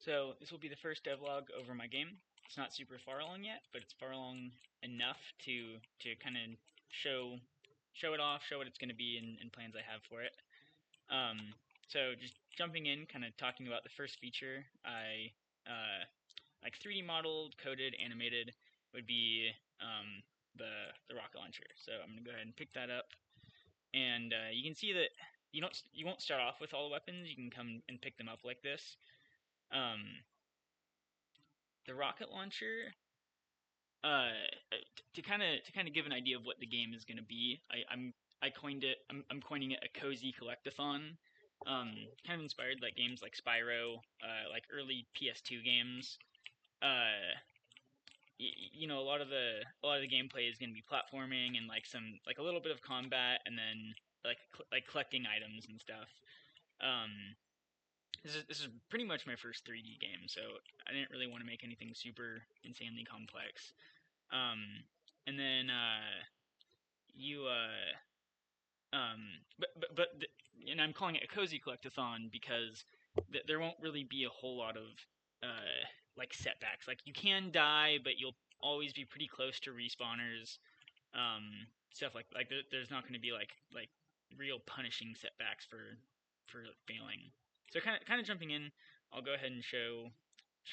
So this will be the first devlog over my game. It's not super far along yet, but it's far along enough to kind of show it off, show what it's going to be, and plans I have for it. So just jumping in, kind of talking about the first feature I like 3D modeled, coded, animated would be the rocket launcher. So I'm gonna go ahead and pick that up, and you can see that you won't start off with all the weapons. You can come and pick them up like this. The rocket launcher, to kind of give an idea of what the game is going to be, I coined it. I'm coining it a cozy collectathon. Kind of inspired like games like Spyro, like early PS2 games. A lot of the gameplay is going to be platforming and like a little bit of combat, and then like collecting items and stuff. Um, this is pretty much my first 3D game, so I didn't really want to make anything super insanely complex. And then you and I'm calling it a cozy collectathon because there won't really be a whole lot of like setbacks. Like you can die, but you'll always be pretty close to respawners. Stuff like there's not going to be like real punishing setbacks for failing. So kind of jumping in, I'll go ahead and show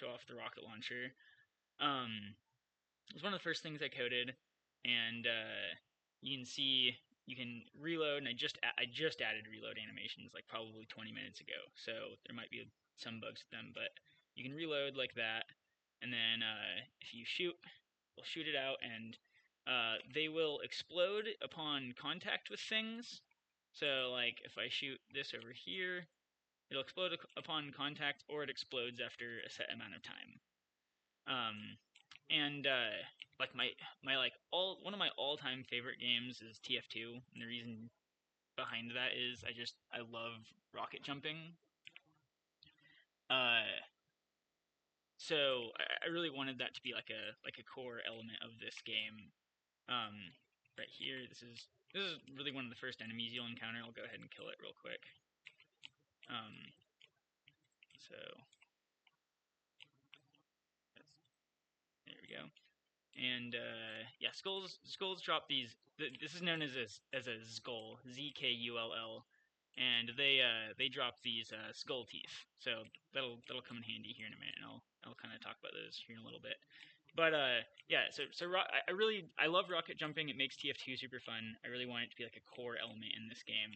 off the rocket launcher. It was one of the first things I coded, and you can see you can reload, and I just added reload animations like probably 20 minutes ago, so there might be some bugs with them, but you can reload like that, and then if you shoot, we'll shoot it out, and they will explode upon contact with things. So like if I shoot this over here, it'll explode upon contact, or it explodes after a set amount of time. And like my like one of my all-time favorite games is TF2, and the reason behind that is I love rocket jumping. So I really wanted that to be like a core element of this game. Right here, this is really one of the first enemies you'll encounter. I'll go ahead and kill it real quick. So there we go. And yeah, skulls drop these. This is known as a skull, Zkull, and they drop these skull teeth. So that'll come in handy here in a minute, and I'll kind of talk about those here in a little bit. But yeah, I love rocket jumping. It makes TF2 super fun. I really want it to be like a core element in this game.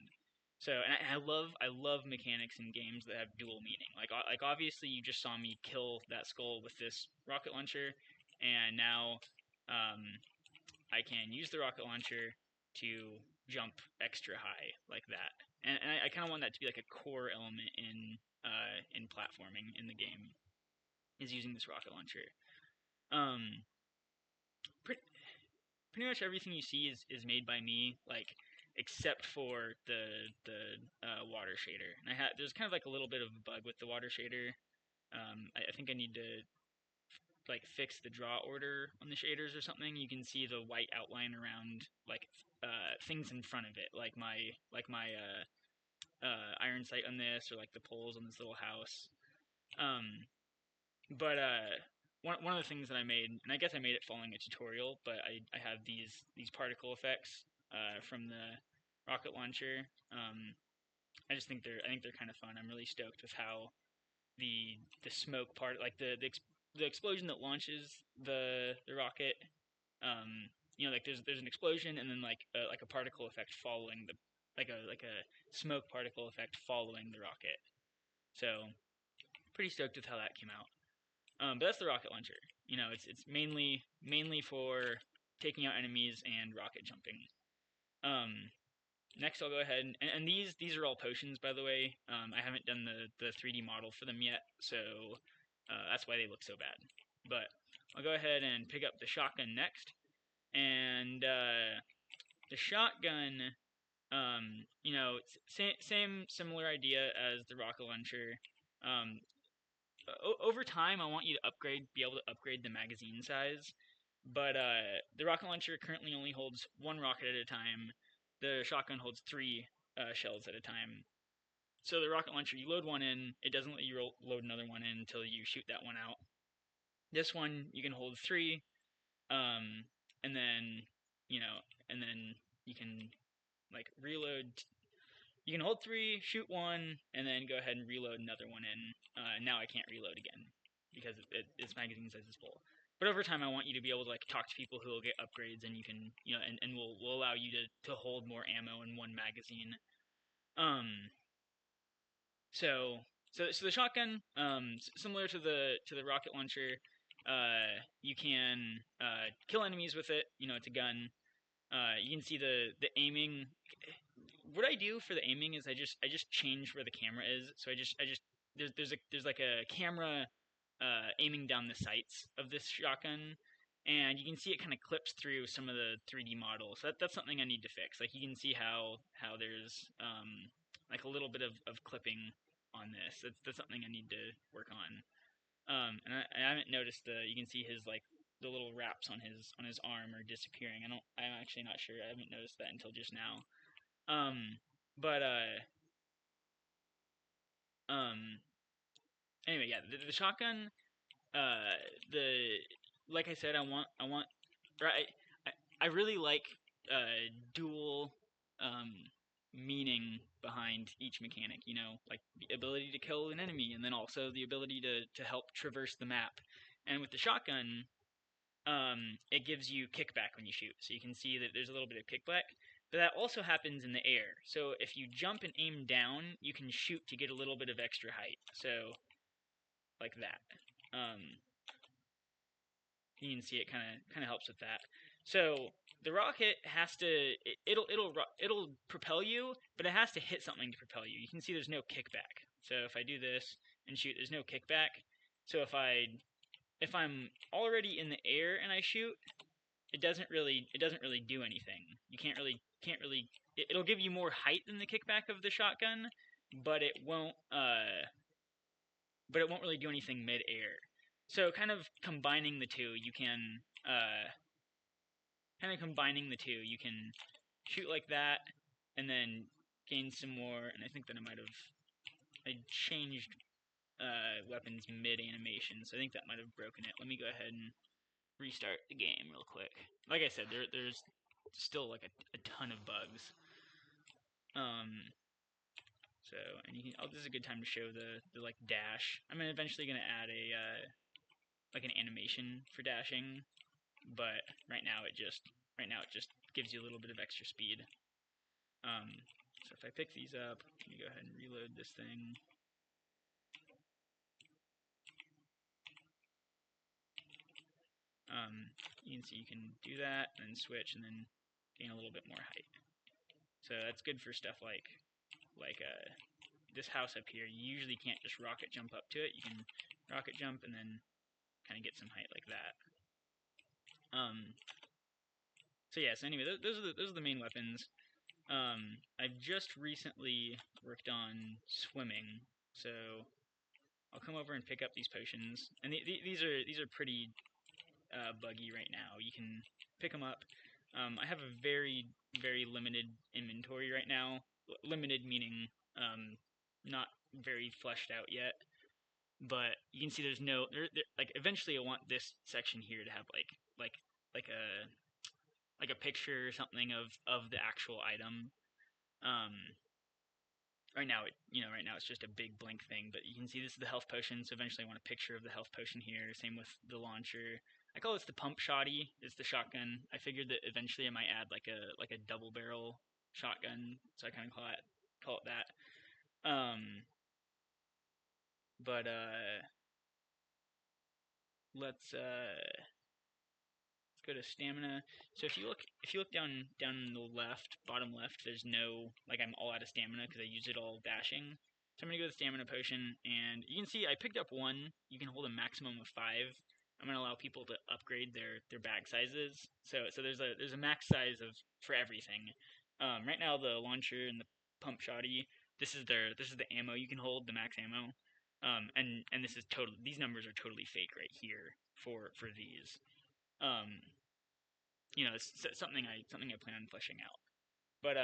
So, and I love mechanics in games that have dual meaning. Like obviously you just saw me kill that skull with this rocket launcher, and now I can use the rocket launcher to jump extra high like that. And I kind of want that to be like a core element in platforming in the game, is using this rocket launcher. Pretty much everything you see is made by me, like except for the water shader. And there's kind of like a little bit of a bug with the water shader. I think I need to like fix the draw order on the shaders or something. You can see the white outline around like things in front of it, like my iron sight on this, or like the poles on this little house. But one of the things that I made, and I guess I made it following a tutorial, but I have these particle effects from the rocket launcher. I think they're kind of fun. I'm really stoked with how the smoke part, like the explosion that launches the rocket. Like there's an explosion, and then like a particle effect following the like a smoke particle effect following the rocket. So pretty stoked with how that came out. But that's the rocket launcher. It's mainly for taking out enemies and rocket jumping. Next, I'll go ahead and these are all potions, by the way. I haven't done the 3D model for them yet, so that's why they look so bad. But I'll go ahead and pick up the shotgun next, and the shotgun, same similar idea as the rocket launcher. Over time, I want you to be able to upgrade the magazine size. But the rocket launcher currently only holds one rocket at a time. The shotgun holds 3 shells at a time. So the rocket launcher, you load one in, it doesn't let you load another one in until you shoot that one out. This one you can hold 3, and then and then you can like reload. You can hold 3, shoot 1, and then go ahead and reload another one in. Now I can't reload again because its magazine size is full. But over time, I want you to be able to like talk to people who will get upgrades, and you can and will allow you to hold more ammo in one magazine. Um, so the shotgun, similar to the rocket launcher, you can kill enemies with it. It's a gun. You can see the aiming. What I do for the aiming is I just change where the camera is. So I just there's like a camera aiming down the sights of this shotgun, and you can see it kind of clips through some of the 3D models. So that's something I need to fix. Like you can see how there's like a little bit of clipping on this. That's something I need to work on. And I haven't noticed you can see his like the little wraps on his arm are disappearing. I'm actually not sure. I haven't noticed that until just now. But um anyway, yeah, the shotgun, the like I said, right. I really like dual meaning behind each mechanic. Like the ability to kill an enemy, and then also the ability to help traverse the map. And with the shotgun, it gives you kickback when you shoot. So you can see that there's a little bit of kickback, but that also happens in the air. So if you jump and aim down, you can shoot to get a little bit of extra height. So like that. You can see it kind of helps with that. So the rocket has to it'll propel you, but it has to hit something to propel you. You can see there's no kickback. So if I do this and shoot, there's no kickback. So if I'm already in the air and I shoot, it doesn't really do anything. You can't really it'll give you more height than the kickback of the shotgun, but it won't really do anything mid-air. So kind of combining the two, you can shoot like that and then gain some more. And I think that I changed weapons mid-animation, so I think that might have broken it. Let me go ahead and restart the game real quick. Like I said, there's still like a ton of bugs. So, and this is a good time to show the like dash. I'm eventually gonna add a like an animation for dashing, but right now it just gives you a little bit of extra speed. So if I pick these up, let me go ahead and reload this thing. You can see you can do that and switch and then gain a little bit more height. So that's good for stuff like this house up here. You usually can't just rocket jump up to it. You can rocket jump and then kind of get some height like that. So yeah. So anyway, those are the main weapons. I've just recently worked on swimming, so I'll come over and pick up these potions. And these are pretty buggy right now. You can pick them up. I have a very limited inventory right now. Limited meaning not very fleshed out yet. But you can see there's no like eventually I want this section here to have like a picture or something of the actual item. Right now it's just a big blank thing, but you can see this is the health potion, so eventually I want a picture of the health potion here. Same with the launcher. I call this the pump shotty. It's the shotgun. I figured that eventually I might add like a double barrel shotgun, so I kind of call it that. But let's go to stamina. So if you look down in the bottom left, there's no, like, I'm all out of stamina because I used it all dashing. So I'm gonna go to stamina potion, and you can see I picked up 1. You can hold a maximum of 5. I'm gonna allow people to upgrade their bag sizes. So there's a max size for everything. Right now the launcher and the pump shotty, this is the ammo you can hold, the max ammo. And this is these numbers are totally fake right here for these. It's something I plan on fleshing out. But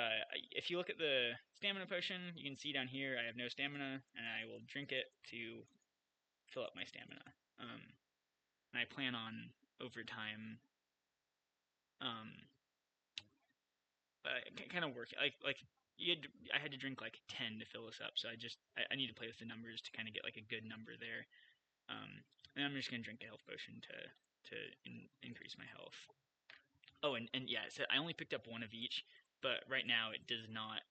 if you look at the stamina potion, you can see down here I have no stamina, and I will drink it to fill up my stamina. And I plan on over time, kind of work like I had to drink like 10 to fill this up, so I need to play with the numbers to kind of get like a good number there. And I'm just gonna drink the health potion to increase my health. Oh, and yeah, so I only picked up one of each, but right now it does not.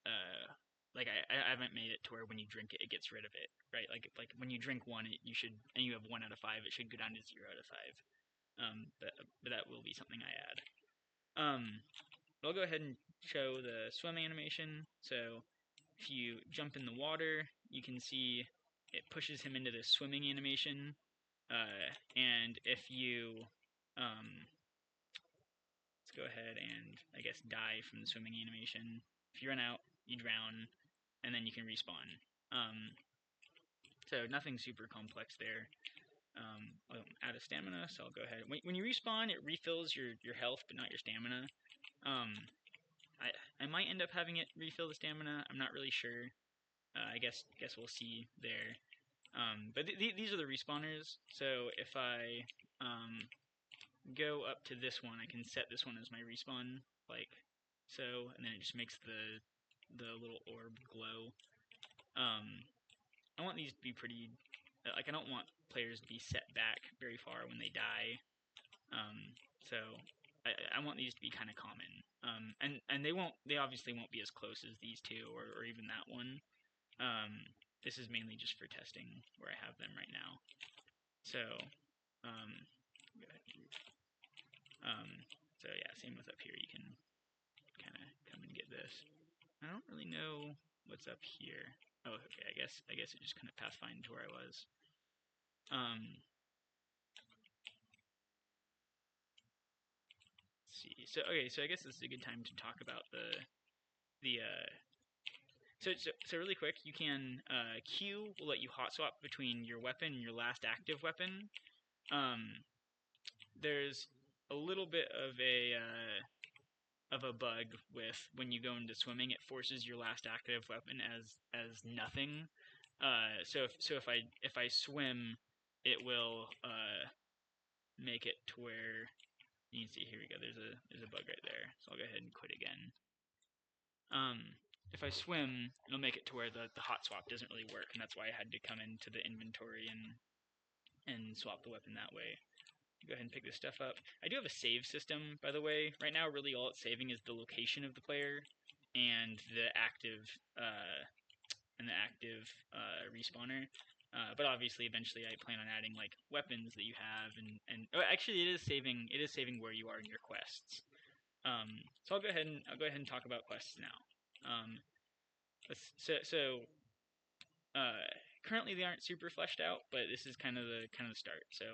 Like I haven't made it to where when you drink it, it gets rid of it, right? Like when you drink one, you should, and you have 1 out of 5, it should go down to 0 out of 5. But that will be something I add. I'll go ahead and show the swimming animation. So if you jump in the water, you can see it pushes him into the swimming animation. And if you let's go ahead and, I guess, die from the swimming animation. If you run out, you drown, and then you can respawn. So nothing super complex there. I'm out of stamina, so I'll go ahead. When you respawn, it refills your health, but not your stamina. I might end up having it refill the stamina. I'm not really sure. I guess we'll see there. But these are the respawners. So if I go up to this one, I can set this one as my respawn, like so, and then it just makes the little orb glow. I want these to be pretty, like I don't want players to be set back very far when they die. So I want these to be kind of common. And they obviously won't be as close as these two or even that one. This is mainly just for testing where I have them right now. So, so yeah, same with up here. You can kind of come and get this. I don't really know what's up here. Oh, okay. I guess it just kind of pathfinded to where I was. Let's see. So okay. So I guess this is a good time to talk about the. So really quick, you can Q will let you hot swap between your weapon and your last active weapon. There's a little bit of a bug with when you go into swimming. It forces your last active weapon as nothing. So if I swim, it will make it to where you can see. Here we go. There's a bug right there. So I'll go ahead and quit again. If I swim, it'll make it to where the hot swap doesn't really work, and that's why I had to come into the inventory and swap the weapon that way. Go ahead and pick this stuff up. I do have a save system, by the way. Right now, really all it's saving is the location of the player and the active respawner. But obviously, eventually, I plan on adding like weapons that you have, and oh, actually, it is saving where you are in your quests. So I'll go ahead and talk about quests now. Currently they aren't super fleshed out, but this is kind of the start. So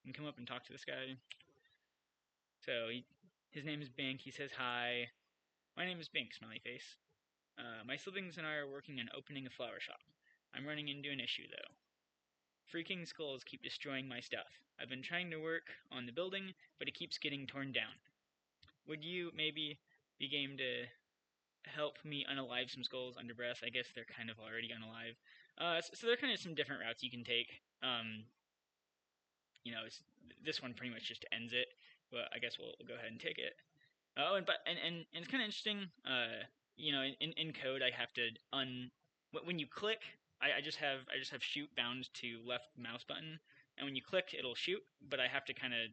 you can come up and talk to this guy. So his name is Bink. He says hi. My name is Bink. Smiley face. My siblings and I are working on opening a flower shop. I'm running into an issue though. Freaking skulls keep destroying my stuff. I've been trying to work on the building, but it keeps getting torn down. Would you maybe be game to help me unalive some skulls under breath? I guess they're kind of already unalive. So there are kind of some different routes you can take. This one pretty much just ends it, but I guess we'll go ahead and take it. Oh, and it's kind of interesting. In code I have to when you click, I just have shoot bound to left mouse button, and when you click it'll shoot, but I have to kind of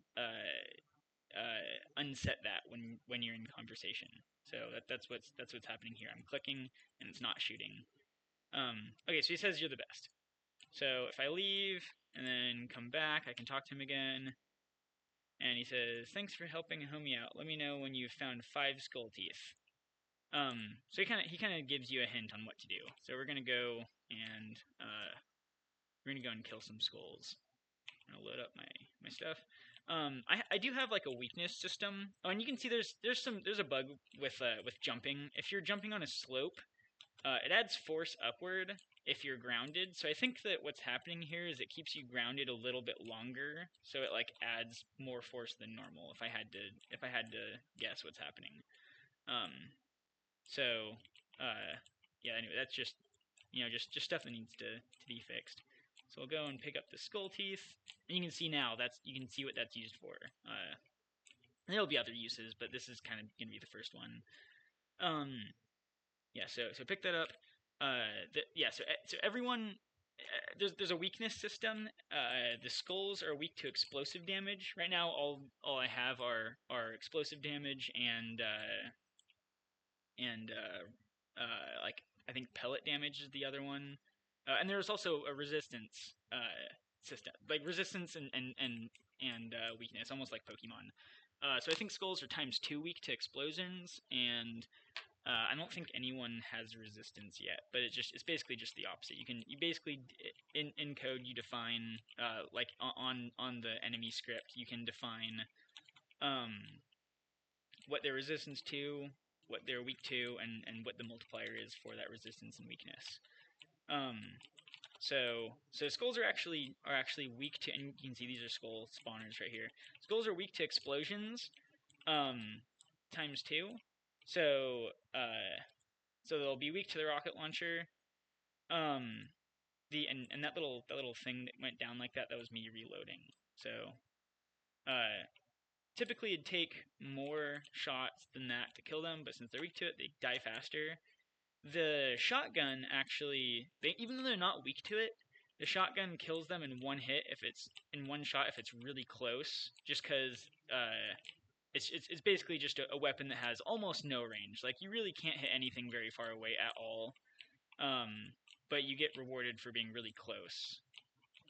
unset that when you're in conversation. So that's what's happening here. I'm clicking and it's not shooting. Okay, so he says you're the best. So if I leave and then come back, I can talk to him again. And he says, thanks for helping a homie out. Let me know when you've found 5 skull teeth. So he kind of gives you a hint on what to do. So we're gonna go and kill some skulls. I'm gonna load up my stuff. I do have like a weakness system. Oh, and you can see there's a bug with jumping. If you're jumping on a slope, it adds force upward if you're grounded. So I think that what's happening here is it keeps you grounded a little bit longer, so it like adds more force than normal. If I had to guess what's happening. So, yeah. Anyway, that's just just stuff that needs to be fixed. So we'll go and pick up the skull teeth, and you can see now you can see what that's used for. There'll be other uses, but this is kind of gonna be the first one. Yeah. So pick that up. Yeah. So everyone. There's a weakness system. The skulls are weak to explosive damage. Right now, all I have are explosive damage and like I think pellet damage is the other one, and there's also a resistance system, like resistance and weakness, almost like Pokemon. So I think skulls are ×2 weak to explosions, and I don't think anyone has resistance yet. But it's basically just the opposite. You basically in code you define like on the enemy script you can define um, what their resistance to, what they're weak to, and what the multiplier is for that resistance and weakness. Um, so skulls are actually weak to, and you can see these are skull spawners right here. Skulls are weak to explosions, ×2. So so they'll be weak to the rocket launcher. And that little thing that went down like that was me reloading. So typically it'd take more shots than that to kill them, but since they're weak to it, they die faster. The shotgun actually, even though they're not weak to it, the shotgun kills them in one hit if it's in one shot if it's really close. Just because it's basically just a weapon that has almost no range. Like you really can't hit anything very far away at all. But you get rewarded for being really close.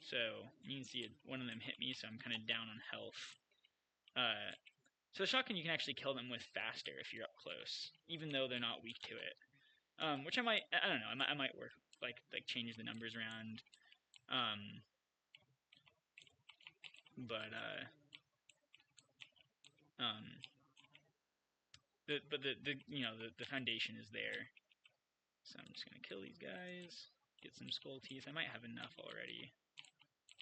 So you can see one of them hit me, so I'm kind of down on health. So the shotgun you can actually kill them with faster if you're up close, even though they're not weak to it. Which I don't know, I might work like change the numbers around. But the foundation is there. So I'm just gonna kill these guys, get some skull teeth. I might have enough already.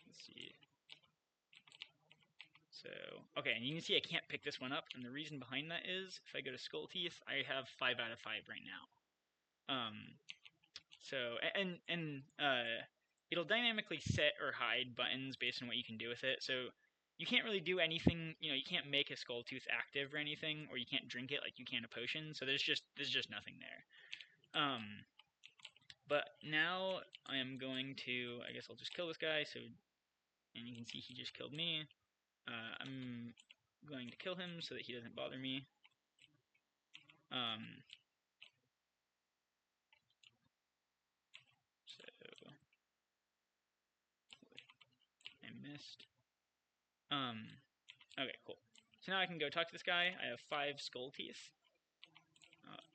Let's see. So, okay, and you can see I can't pick this one up, and the reason behind that is, if I go to Skull Teeth, I have 5 out of 5 right now. So, it'll dynamically set or hide buttons based on what you can do with it, so you can't really do anything, you can't make a Skull Tooth active or anything, or you can't drink it like you can a potion, so there's just nothing there. But now I am going to, I guess I'll just kill this guy, so, and you can see he just killed me. I'm going to kill him so that he doesn't bother me. So I missed. Okay, cool. So now I can go talk to this guy. I have 5 skull teeth.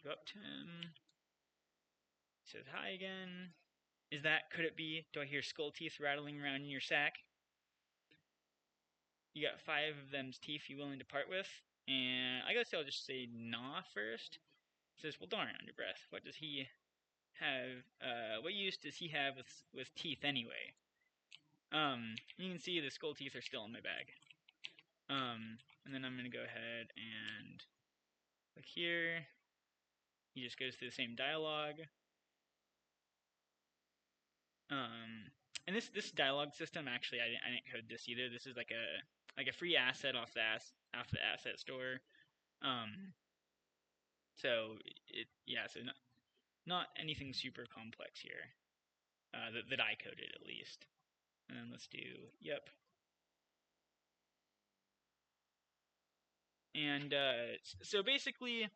Go up to him. He says hi again. Could it be? Do I hear skull teeth rattling around in your sack? You got 5 of them's teeth you willing to part with? And I guess I'll just say nah first. He says, well, darn, under breath. What does he have? What use does he have with teeth anyway? You can see the skull teeth are still in my bag. And then I'm gonna go ahead and click here. He just goes through the same dialogue. And this dialogue system, actually, I didn't code this either. This is like a free asset off the asset store. So so not anything super complex here, that I coded at least. And then let's do yep. And so basically,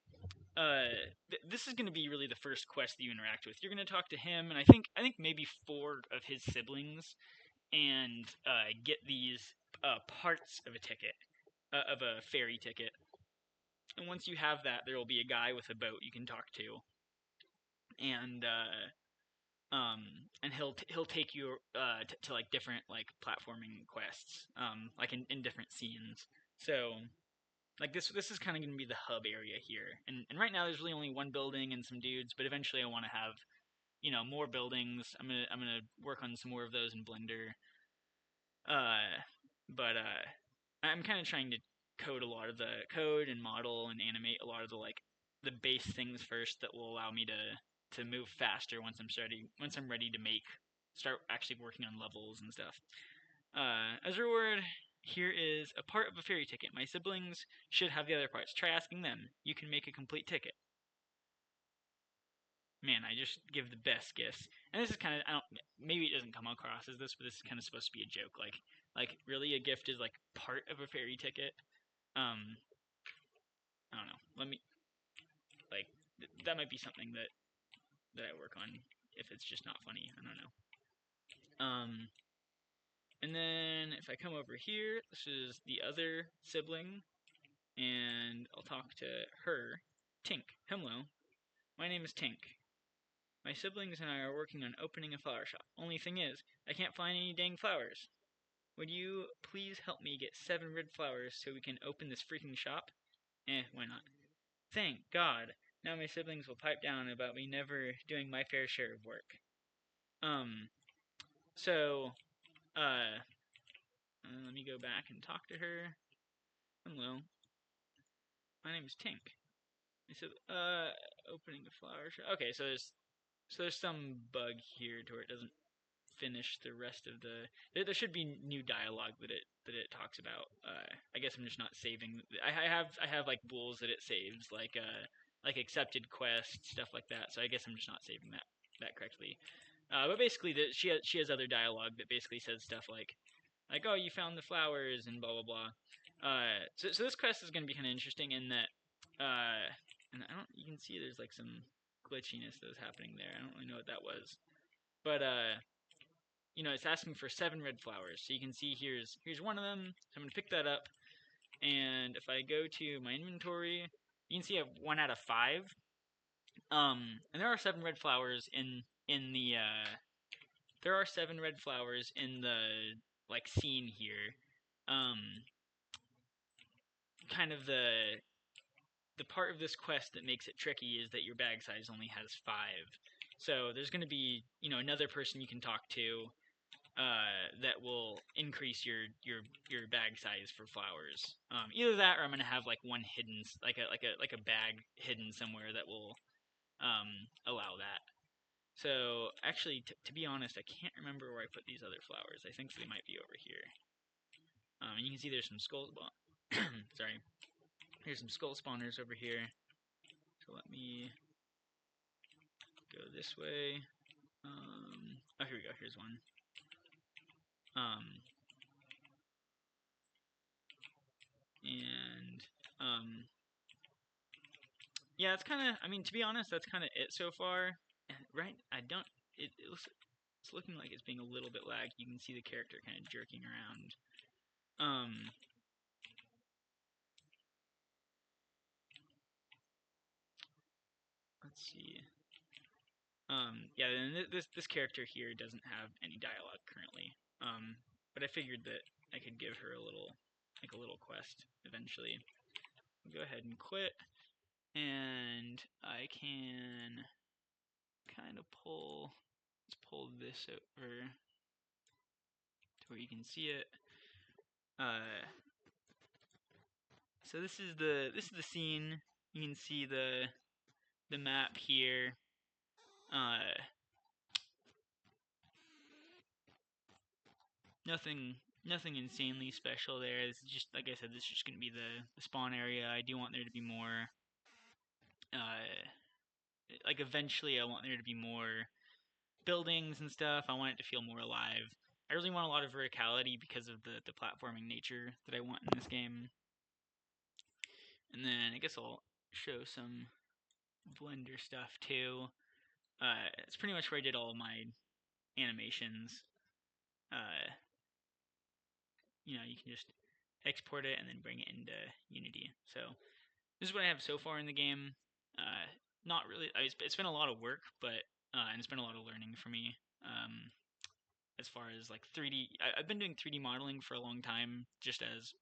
this is going to be really the first quest that you interact with. You're going to talk to him, and I think maybe 4 of his siblings, and get these parts of a ticket, of a ferry ticket. And once you have that, there will be a guy with a boat you can talk to, and he'll take you to like different like platforming quests, like in different scenes. So like this is kind of going to be the hub area here, and right now there's really only 1 building and some dudes, but eventually I want to have more buildings. I'm gonna work on some more of those in Blender. But I'm kind of trying to code a lot of the code and model and animate a lot of the like the base things first that will allow me to move faster once I'm ready to start actually working on levels and stuff. As a reward, here is a part of a fairy ticket. My siblings should have the other parts. Try asking them. You can make a complete ticket. Man, I just give the best gifts. And this is kind of, I don't, maybe it doesn't come across as this, but this is kind of supposed to be a joke. Like really a gift is like part of a fairy ticket. I don't know. Like, that might be something that I work on if it's just not funny. I don't know. And then if I come over here, this is the other sibling, and I'll talk to her. Tink. Hello. My name is Tink. My siblings and I are working on opening a flower shop. Only thing is, I can't find any dang flowers. Would you please help me get 7 red flowers so we can open this freaking shop? Why not? Thank God. Now my siblings will pipe down about me never doing my fair share of work. So, let me go back and talk to her. Hello. My name is Tink. I said, opening the flower shop. Okay, so there's some bug here to where it doesn't finish the rest of the. There should be new dialogue that it talks about. I guess I'm just not saving. I have like rules that it saves, like accepted quests, stuff like that. So I guess I'm just not saving that correctly. But basically, she has other dialogue that basically says stuff like oh, you found the flowers and blah blah blah. So this quest is going to be kind of interesting in that, and I don't, you can see there's like some glitchiness that was happening there. I don't really know what that was, but it's asking for 7 red flowers. So you can see here's one of them. So I'm gonna pick that up, and if I go to my inventory, you can see I have 1 out of 5. And there are 7 red flowers in the there are 7 red flowers in the like scene here. Kind of the part of this quest that makes it tricky is that your bag size only has 5. So there's going to be another person you can talk to that will increase your bag size for flowers. Either that, or I'm going to have like one hidden, like a bag hidden somewhere that will allow that. So actually, to be honest, I can't remember where I put these other flowers. I think they might be over here. And you can see there's some skull sorry. Here's some skull spawners over here. So let me go this way. Oh, here we go. Here's one. Yeah, it's kind of. I mean, to be honest, that's kind of it so far. Right? I don't. It's looking like it's being a little bit laggy. You can see the character kind of jerking around. Let's see. Yeah, and this character here doesn't have any dialogue currently. But I figured that I could give her a little quest eventually. I'll go ahead and quit, and I can kind of let's pull this over to where you can see it. So this is the scene. You can see the map here. Nothing insanely special there. This is just, like I said, this is just going to be the spawn area. I do want there to be more, like eventually I want there to be more buildings and stuff. I want it to feel more alive. I really want a lot of verticality because of the platforming nature that I want in this game. And then I guess I'll show some Blender stuff too. It's pretty much where I did all of my animations. You can just export it and then bring it into Unity. So this is what I have so far in the game. Not really. It's been a lot of work, but and it's been a lot of learning for me. As far as like 3D, I've been doing 3D modeling for a long time.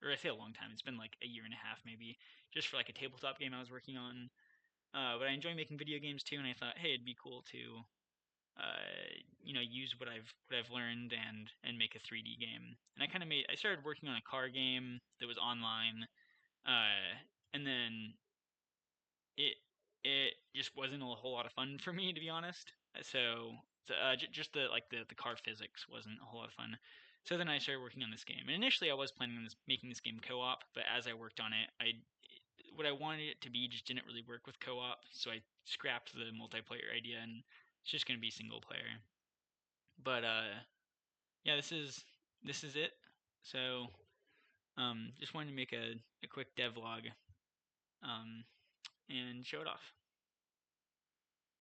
Or I say a long time. It's been like a year and a half maybe, just for like a tabletop game I was working on. But I enjoy making video games too, and I thought, hey, it'd be cool to use what I've learned and make a 3D game. And I started working on a car game that was online, and then it just wasn't a whole lot of fun for me, to be honest. So just the car physics wasn't a whole lot of fun. So then I started working on this game, and initially I was planning on making this game co-op, but as I worked on it, what I wanted it to be just didn't really work with co-op, so I scrapped the multiplayer idea, and it's just gonna be single player. But yeah, this is it. So just wanted to make a quick devlog and show it off.